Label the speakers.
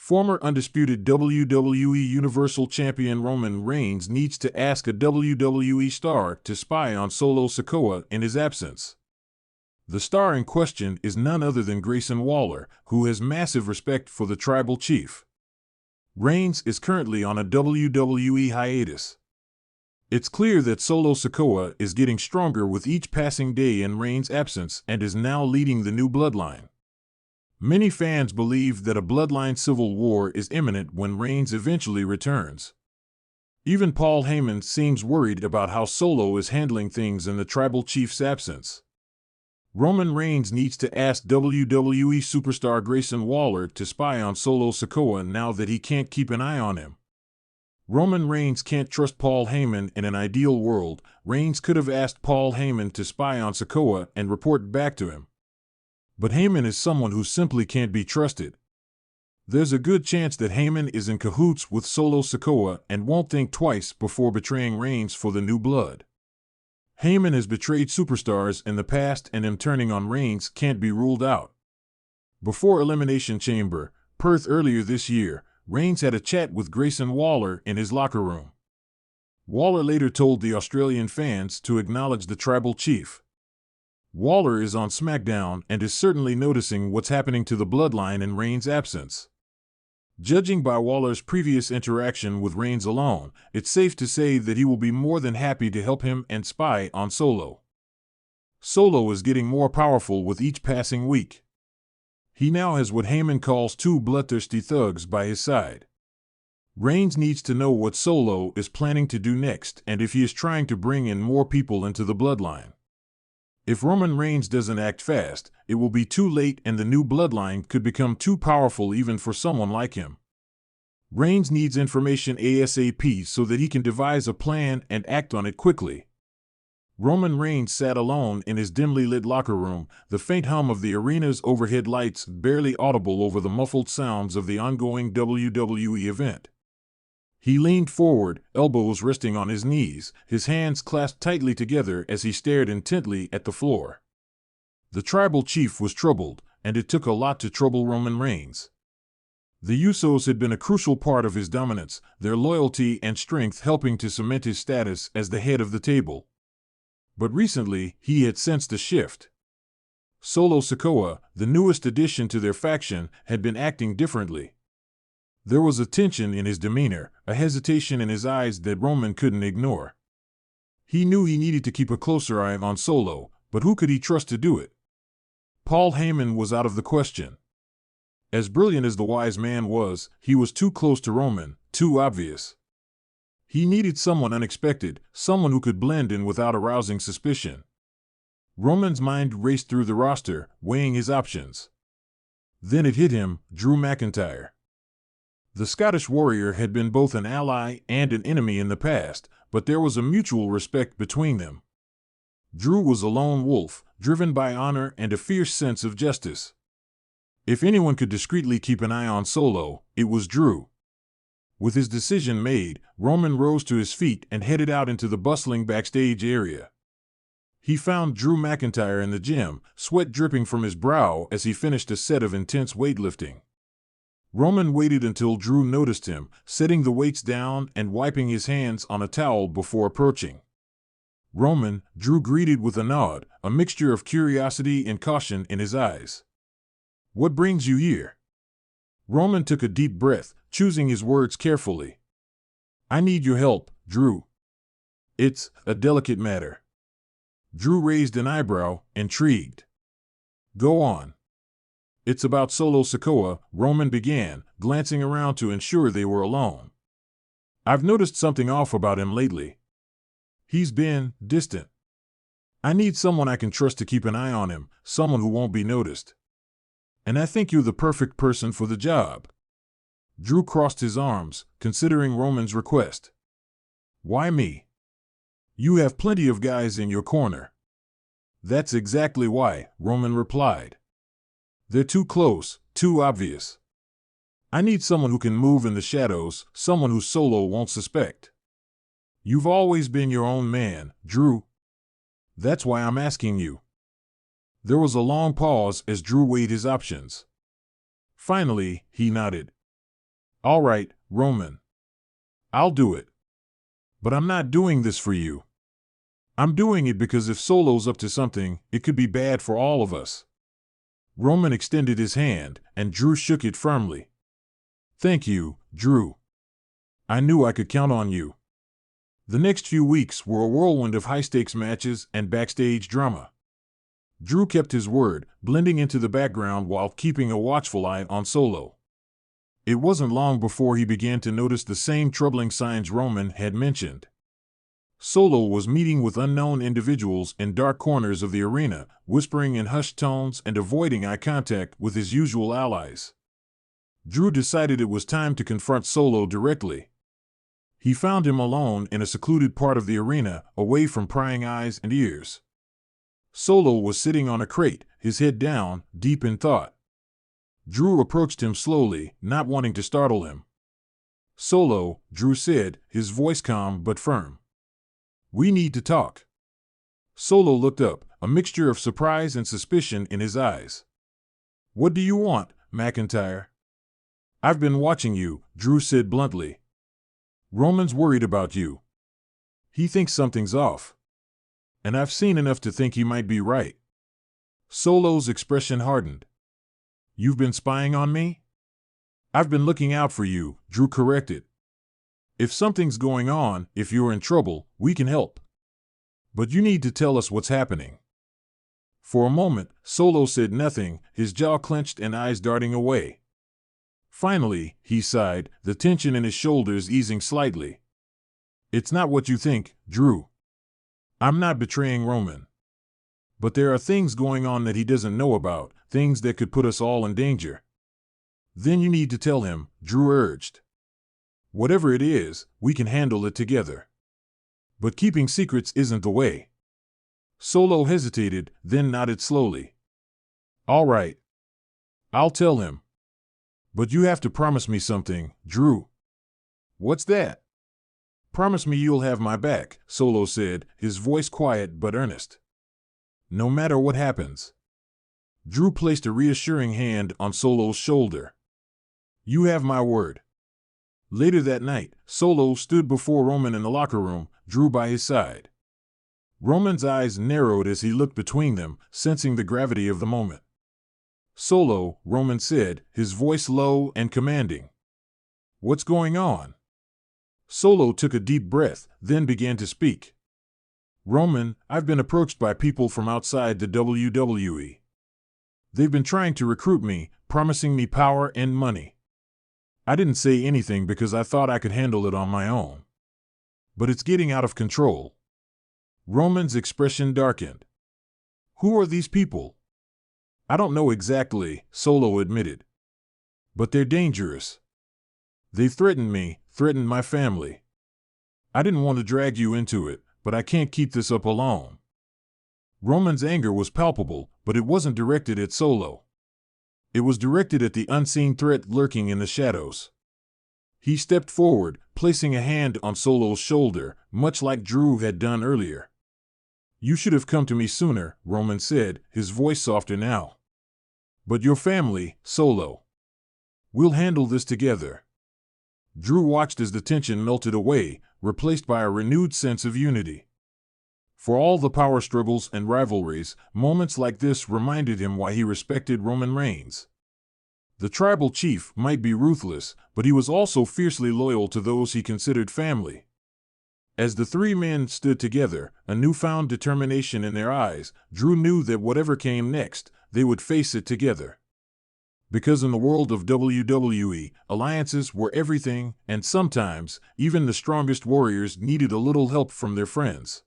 Speaker 1: Former undisputed WWE Universal Champion Roman Reigns needs to ask a WWE star to spy on Solo Sikoa in his absence. The star in question is none other than Grayson Waller, who has massive respect for the tribal chief. Reigns is currently on a WWE hiatus. It's clear that Solo Sikoa is getting stronger with each passing day in Reigns' absence and is now leading the new bloodline. Many fans believe that a bloodline civil war is imminent when Reigns eventually returns. Even Paul Heyman seems worried about how Solo is handling things in the tribal chief's absence. Roman Reigns needs to ask WWE superstar Grayson Waller to spy on Solo Sikoa now that he can't keep an eye on him. Roman Reigns can't trust Paul Heyman. In an ideal world, Reigns could have asked Paul Heyman to spy on Sikoa and report back to him. But Heyman is someone who simply can't be trusted. There's a good chance that Heyman is in cahoots with Solo Sikoa and won't think twice before betraying Reigns for the new blood. Heyman has betrayed superstars in the past, and him turning on Reigns can't be ruled out. Before Elimination Chamber, Perth earlier this year, Reigns had a chat with Grayson Waller in his locker room. Waller later told the Australian fans to acknowledge the tribal chief. Waller is on SmackDown and is certainly noticing what's happening to the bloodline in Reigns' absence. Judging by Waller's previous interaction with Reigns alone, it's safe to say that he will be more than happy to help him and spy on Solo. Solo is getting more powerful with each passing week. He now has what Heyman calls two bloodthirsty thugs by his side. Reigns needs to know what Solo is planning to do next and if he is trying to bring in more people into the bloodline. If Roman Reigns doesn't act fast, it will be too late and the new bloodline could become too powerful even for someone like him. Reigns needs information ASAP so that he can devise a plan and act on it quickly. Roman Reigns sat alone in his dimly lit locker room, the faint hum of the arena's overhead lights barely audible over the muffled sounds of the ongoing WWE event. He leaned forward, elbows resting on his knees, his hands clasped tightly together as he stared intently at the floor. The tribal chief was troubled, and it took a lot to trouble Roman Reigns. The Usos had been a crucial part of his dominance, their loyalty and strength helping to cement his status as the head of the table. But recently, he had sensed a shift. Solo Sikoa, the newest addition to their faction, had been acting differently. There was a tension in his demeanor, a hesitation in his eyes that Roman couldn't ignore. He knew he needed to keep a closer eye on Solo, but who could he trust to do it? Paul Heyman was out of the question. As brilliant as the wise man was, he was too close to Roman, too obvious. He needed someone unexpected, someone who could blend in without arousing suspicion. Roman's mind raced through the roster, weighing his options. Then it hit him, Drew McIntyre. The Scottish warrior had been both an ally and an enemy in the past, but there was a mutual respect between them. Drew was a lone wolf, driven by honor and a fierce sense of justice. If anyone could discreetly keep an eye on Solo, it was Drew. With his decision made, Roman rose to his feet and headed out into the bustling backstage area. He found Drew McIntyre in the gym, sweat dripping from his brow as he finished a set of intense weightlifting. Roman waited until Drew noticed him, setting the weights down and wiping his hands on a towel before approaching. Roman, Drew greeted with a nod, a mixture of curiosity and caution in his eyes. "What brings you here?" Roman took a deep breath, choosing his words carefully. "I need your help, Drew." "It's a delicate matter." Drew raised an eyebrow, intrigued. "Go on." "It's about Solo Sikoa," Roman began, glancing around to ensure they were alone. "I've noticed something off about him lately. He's been distant. I need someone I can trust to keep an eye on him, someone who won't be noticed. And I think you're the perfect person for the job." Drew crossed his arms, considering Roman's request. "Why me?" "You have plenty of guys in your corner." "That's exactly why," Roman replied. "They're too close, too obvious. I need someone who can move in the shadows, someone who Solo won't suspect." "You've always been your own man, Drew. That's why I'm asking you." There was a long pause as Drew weighed his options. Finally, he nodded. All right, Roman. I'll do it. But I'm not doing this for you. I'm doing it because if Solo's up to something, it could be bad for all of us. Roman extended his hand, and Drew shook it firmly. Thank you, Drew. I knew I could count on you. The next few weeks were a whirlwind of high-stakes matches and backstage drama. Drew kept his word, blending into the background while keeping a watchful eye on Solo. It wasn't long before he began to notice the same troubling signs Roman had mentioned. Solo was meeting with unknown individuals in dark corners of the arena, whispering in hushed tones and avoiding eye contact with his usual allies. Drew decided it was time to confront Solo directly. He found him alone in a secluded part of the arena, away from prying eyes and ears. Solo was sitting on a crate, his head down, deep in thought. Drew approached him slowly, not wanting to startle him. "Solo," Drew said, his voice calm but firm. "We need to talk." Solo looked up, a mixture of surprise and suspicion in his eyes. "What do you want, McIntyre?" "I've been watching you," Drew said bluntly. "Roman's worried about you. He thinks something's off. And I've seen enough to think he might be right." Solo's expression hardened. "You've been spying on me?" "I've been looking out for you," Drew corrected. "If something's going on, if you're in trouble, we can help. But you need to tell us what's happening." For a moment, Solo said nothing, his jaw clenched and eyes darting away. Finally, he sighed, the tension in his shoulders easing slightly. "It's not what you think, Drew. I'm not betraying Roman. But there are things going on that he doesn't know about, things that could put us all in danger." "Then you need to tell him," Drew urged. "Whatever it is, we can handle it together. But keeping secrets isn't the way." Solo hesitated, then nodded slowly. "All right. I'll tell him. But you have to promise me something, Drew." "What's that?" "Promise me you'll have my back," Solo said, his voice quiet but earnest. "No matter what happens." Drew placed a reassuring hand on Solo's shoulder. "You have my word." Later that night, Solo stood before Roman in the locker room, Drew by his side. Roman's eyes narrowed as he looked between them, sensing the gravity of the moment. "Solo," Roman said, his voice low and commanding. "What's going on?" Solo took a deep breath, then began to speak. "Roman, I've been approached by people from outside the WWE. They've been trying to recruit me, promising me power and money. I didn't say anything because I thought I could handle it on my own. But it's getting out of control." Roman's expression darkened. "Who are these people?" "I don't know exactly," Solo admitted. "But they're dangerous. They've threatened me, threatened my family. I didn't want to drag you into it, but I can't keep this up alone." Roman's anger was palpable, but it wasn't directed at Solo. It was directed at the unseen threat lurking in the shadows. He stepped forward, placing a hand on Solo's shoulder, much like Drew had done earlier. "You should have come to me sooner," Roman said, his voice softer now. "But your family, Solo. We'll handle this together." Drew watched as the tension melted away, replaced by a renewed sense of unity. For all the power struggles and rivalries, moments like this reminded him why he respected Roman Reigns. The tribal chief might be ruthless, but he was also fiercely loyal to those he considered family. As the three men stood together, a newfound determination in their eyes, Drew knew that whatever came next, they would face it together. Because in the world of WWE, alliances were everything, and sometimes, even the strongest warriors needed a little help from their friends.